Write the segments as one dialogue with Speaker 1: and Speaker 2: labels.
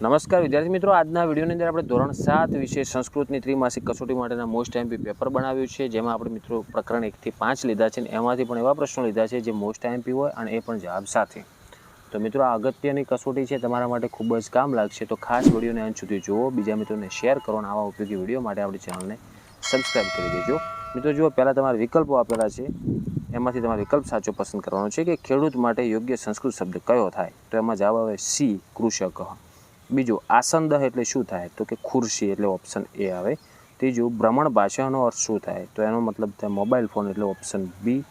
Speaker 1: નમસ્કાર વિદ્યાર્થી મિત્રો, આજના વિડીયોની અંદર આપણે ધોરણ 7 વિશે સંસ્કૃતની ત્રિમાસિક કસોટી માટેના મોસ્ટ એમપી પેપર બનાવ્યું છે, જેમાં આપણે મિત્રો પ્રકરણ 1 થી 5 લીધા છે અને એમાંથી પણ એવા પ્રશ્નો લીધા છે જે મોસ્ટ એમપી હોય અને એ પણ જવાબ સાથે. તો મિત્રો, આ અગત્યની કસોટી છે, તમારા માટે ખૂબ જ કામ લાગશે, તો ખાસ વિડીયોને અંત સુધી જુઓ, બીજા મિત્રોને શેર કરો અને આવા ઉપયોગી વિડીયો માટે આપણી ચેનલને સબસ્ક્રાઈબ કરી દેજો. મિત્રો જુઓ, પહેલાં તમારે વિકલ્પો આપેલા છે, એમાંથી તમારે વિકલ્પ સાચો પસંદ કરવાનો છે કે ખેડૂત માટે યોગ્ય સંસ્કૃત શબ્દ કયો થાય. તો એમાં જવાબ આવે સી, કૃષક. બીજું, આસંદ એટલે શું થાય? તો કે ખુરશી, એટલે ઓપ્શન એ આવે. ત્રીજું, ભ્રમણ ભાષાનો અર્થ શું થાય? તો એનો મતલબ થાય મોબાઈલ ફોન, એટલે ઓપ્શન બી.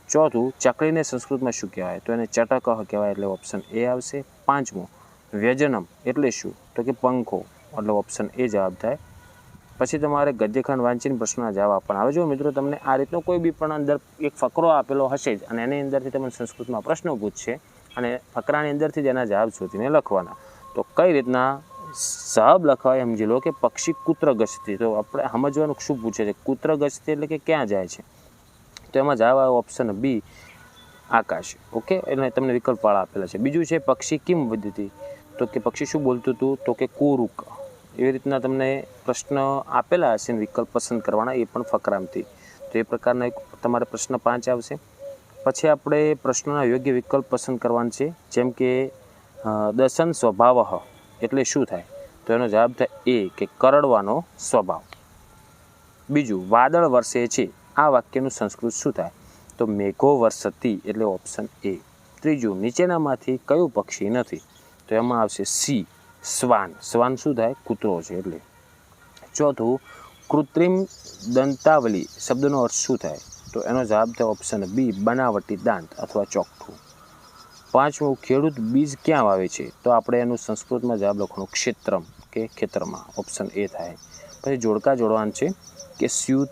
Speaker 1: ચોથું, ચકલીને સંસ્કૃતમાં શું કહેવાય? તો એને ચટક કહેવાય, એટલે ઓપ્શન એ આવશે. પાંચમું, વ્યજનમ એટલે શું? તો કે પંખો, એટલે ઓપ્શન એ જવાબ થાય. પછી તમારે ગદ્યખંડ વાંચીને પ્રશ્નના જવાબ આપવાના આવે. જો મિત્રો, તમને આ રીતનો કોઈ બી પણ અંદર એક ફકરો આપેલો હશે જ અને એની અંદરથી તમને સંસ્કૃતમાં પ્રશ્નો પૂછશે અને ફકરાની અંદરથી જ એના જવાબ શોધીને લખવાના. તો કઈ રીતના જવાબ લખવાય સમજી લો કે પક્ષી કુત્ર ગચ્છતિ. તો આપણે સમજવાનું શું પૂછે છે? કુત્ર ગચ્છતિ એટલે કે ક્યાં જાય છે? તો એમાં જવાબ આવે ઓપ્શન બી, આકાશ. ઓકે, એટલે તમને વિકલ્પવાળા આપેલા છે. બીજું છે પક્ષી કિમ વદતિ. તો કે પક્ષી શું બોલતું હતું? તો કે કુરુક. એવી રીતના તમને પ્રશ્ન આપેલા હશે ને વિકલ્પ પસંદ કરવાના, એ પણ ફકરામથી. તો એ પ્રકારના એક તમારે પ્રશ્ન 5 આવશે. પછી આપણે પ્રશ્નોના યોગ્ય વિકલ્પ પસંદ કરવાના છે, જેમ કે દશન સ્વભાવ એટલે શું થાય? તો એનો જવાબ થાય એ, કે કરડવાનો સ્વભાવ. બીજું, વાદળ વરસે છે, આ વાક્યનું સંસ્કૃત શું થાય? તો મેઘો વર્ષતી, એટલે ઓપ્શન એ. ત્રીજું, નીચેનામાંથી કયું પક્ષી નથી? તો એમાં આવશે સી, શ્વાન. શ્વાન શું થાય? કૂતરો છે એટલે. ચોથું, કૃત્રિમ દંતાવલી શબ્દનો અર્થ શું થાય? તો એનો જવાબ થાય ઓપ્શન બી, બનાવટી દાંત અથવા ચોકઠું. પાંચમું, ખેડૂત બીજ ક્યાં વાવે છે? તો આપણે એનું સંસ્કૃતમાં જવાબ લખવાનું ક્ષેત્રમ, કે ખેતરમાં, ઓપ્શન એ થાય. પછી જોડકા જોડવાનું છે કે સ્યુતઃ.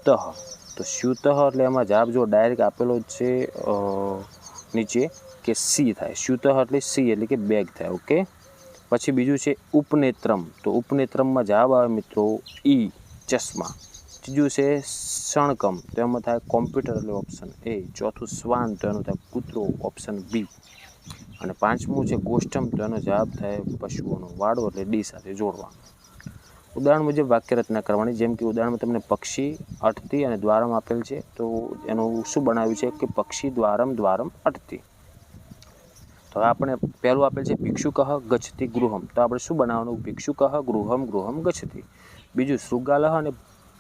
Speaker 1: તો સ્યુતઃ એટલે એમાં જવાબ જો ડાયરેક્ટ આપેલો છે નીચે કે સી થાય. સ્યુતઃ એટલે સી, એટલે કે બેગ થાય. ઓકે. પછી બીજું છે ઉપનેત્રમ. તો ઉપનેત્રમમાં જવાબ આવે મિત્રો ઈ, ચશ્મા. ત્રીજું છે શણકમ. તો એમાં થાય કોમ્પ્યુટર, એટલે ઓપ્શન એ. ચોથું શ્વાન. તો એનું થાય કૂતરો, ઓપ્શન બી. અને પાંચમું છે ગોષ્ઠમ. તો એનો જવાબ થાય પશુઓનો વાડો, એટલે ડી સાથે જોડવા. ઉદાહરણ મુજબ વાક્ય રચના કરવાની. જેમ કે ઉદાહરણમાં તમને પક્ષી, અટતી અને દ્વારમ આપેલ છે. તો એનું શું બનાવ્યું છે કે પક્ષી દ્વારમ દ્વારમ અટતી. તો આપણે પહેલું આપેલ છે ભિક્ષુકઃ ગચ્છતિ ગૃહમ. તો આપણે શું બનાવવાનું? ભિક્ષુકઃ ગૃહમ ગૃહમ ગચ્છતિ. બીજું, શૃગાલઃ અને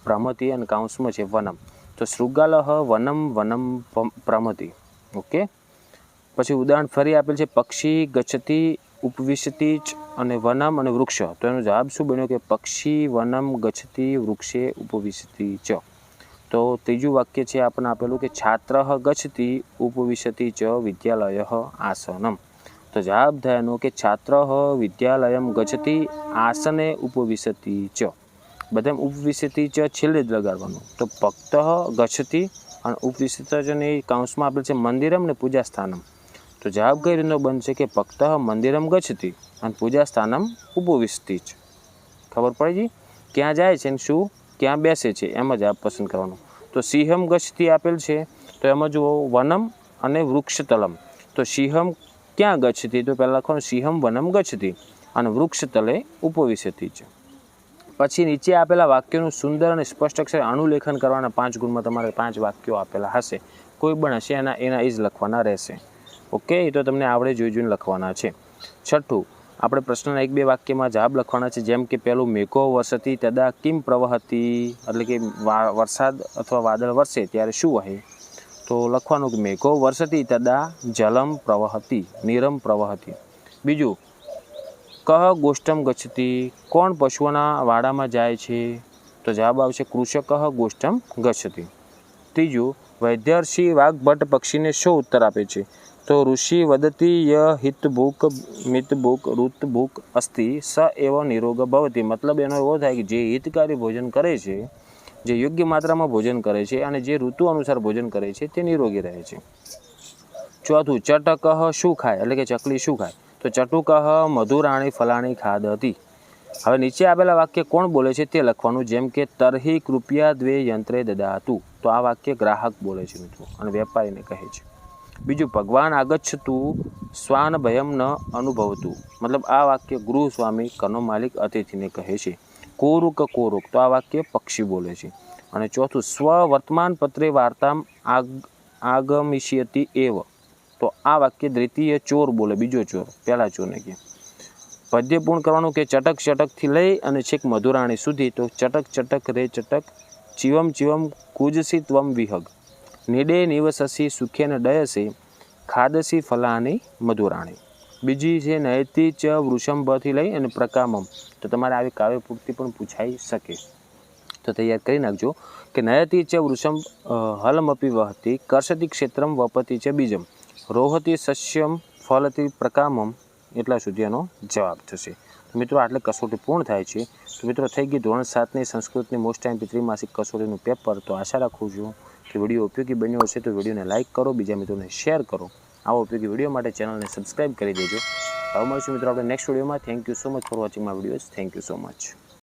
Speaker 1: ભ્રમતિ અને કાઉન્સમાં છે વનમ. તો શૃગાલઃ વનમ વનમ ભ્રમતિ. ઓકે. પછી ઉદાહરણ ફરી આપેલ છે પક્ષી ગચ્છતિ ઉપવિશતિ ચ અને વનમ અને વૃક્ષ. તો એનો જવાબ શું બન્યો કે પક્ષી વનમ ગચ્છતિ વૃક્ષે ઉપવિશતિ ચ. તો ત્રીજું વાક્ય છે આપણને આપેલું કે છાત્રઃ ગચ્છતિ ઉપવિશતિ ચ વિદ્યાલયઃ આસનમ. તો જવાબ થાય એનો કે છાત્રઃ વિદ્યાલયમ ગચ્છતિ આસને ઉપવિશતિ ચ. બધામાં ઉપવિશતિ ચ છેલ્લે જ લગાડવાનું. તો ભક્તઃ ગચ્છતિ અને ઉપવિશતિ ચ ને કાઉન્સમાં આપેલ છે મંદિરમ ને પૂજા સ્થાનમ. તો જવાબ કઈ રીતનો બનશે કે ભક્તઃ મંદિરમ ગચ્છતિ અને પૂજા સ્થાનમ ઉપવિશતિ ચ. ખબર પડી ગઈ? ક્યાં જાય છે ને શું ક્યાં બેસે છે, એમાં જવાબ પસંદ કરવાનો. તો સિંહમ ગચ્છતિ આપેલ છે, તો એમાં જુઓ વનમ અને વૃક્ષતલમ. તો સિંહમ ક્યાં ગચ્છતિ? તો પહેલાં લખવાનું સિંહમ વનમ ગચ્છતિ અને વૃક્ષતલે ઉપવિશતિ છે. પછી નીચે આપેલા વાક્યોનું સુંદર અને સ્પષ્ટ અક્ષરે અનુલેખન કરવાના 5 ગુણમાં તમારે 5 વાક્યો આપેલા હશે. કોઈ પણ હશે એના એ જ લખવાના રહેશે. ઓકે, એ તો તમને આવડે જોઈને લખવાના છે. છઠ્ઠું, આપણે પ્રશ્નના 1-2 વાક્યમાં જવાબ લખવાના છે. જેમ કે પહેલું, મેઘો વર્ષતિ તદા કિમ પ્રવહતિ. એટલે કે વરસાદ અથવા વાદળ વરસે ત્યારે શું વહે? તો લખવાનું કે મેઘો વર્ષતિ તદા જલમ પ્રવહતિ, નીરમ પ્રવહતિ. બીજું, કહ ગોષ્ઠમ ગચ્છતિ. કોણ પશુઓના વાડામાં જાય છે? તો જવાબ આવશે કૃષકઃ ગોષ્ઠમ ગચ્છતિ. ત્રીજું, વૈદ્યર્ષિ વાઘભટ્ટ પક્ષીને શું ઉત્તર આપે છે? તો ઋષિ વદતિ ય હિતભૂક મિતભૂક ઋતભૂક અસ્તિ સ એવ નિરોગ ભવતિ. મતલબ એનો એવો થાય કે જે હિતકારી ભોજન કરે છે, જે યોગ્ય માત્રામાં ભોજન કરે છે અને જે ઋતુ અનુસાર ભોજન કરે છે તે નિરોગી રહે છે. ચોથું, ચટકઃ શું ખાય? એટલે કે ચકલી શું ખાય? તો ચટુકઃ મધુરાણી ફલાણી ખાદતી. હવે નીચે આપેલા વાક્ય કોણ બોલે છે તે લખવાનું. જેમ કે તરહી કૃપયા દ્વે યંત્રે દદાતુ. તો આ વાક્ય ગ્રાહક બોલે છે મિત્રો અને વેપારીને કહે છે. બીજું, ભગવાન આગચ્છતું શ્વાન ભયમ ન અનુભવતું, મતલબ આ વાક્ય ગૃહ સ્વામી કનો માલિક અતિથિને કહે છે. કોરુક કોરુક, તો આ વાક્ય પક્ષી બોલે છે. અને ચોથું, સ્વ વર્તમાન પત્રે વાર્તામ આગમિષ્યતિ એવ, તો આ વાક્ય દ્વિતીય ચોર બોલે, બીજો ચોર, પહેલા ચોરને કહે. પદ્ય પૂર્ણ કરવાનું કે ચટક ચટકથી લઈ અને છેક મધુરાણી સુધી, તો ચટક ચટક રે ચટક, ચિવમ ચિવમ કુજસી ત્વમ વિહગ, નિડે નિવસસી સુખેન ડયસી, ખાદસી ફલાની મધુરાણી. બીજી છે નયતી ચ વૃષંભથી લઈ અને પ્રકામમ, તો તમારે આવી કાવ્ય પૂર્તિ પણ પૂછાઈ શકે, તો તૈયાર કરી નાખજો. કે નયતી ચ વૃષંભ હલમપી વહતી, કર્ષતી ક્ષેત્રમ વપતી ચ બીજમ, રોહતી સસ્યમ ફલતી પ્રકામમ, એટલા સુધી એનો જવાબ થશે. તો મિત્રો આટલે કસોટી પૂર્ણ થાય છે. તો મિત્રો થઈ ગઈ ધોરણ 7ની સંસ્કૃતની મોસ્ટ ટાઈમ ત્રિમાસિક કસોટીનું પેપર. તો આશા રાખું છું કે વિડીયો ઉપયોગી બન્યો હશે. તો વિડીયોને લાઇક કરો, બીજા મિત્રોને શેર કરો. આવા ઉપયોગી વિડીયો માટે ચેનલને સબસ્ક્રાઈબ કરી દેજો. હવે મળીશું મિત્રો આપણે નેક્સ્ટ વિડીયોમાં. Thank you so much for watching my videos. Thank you so much.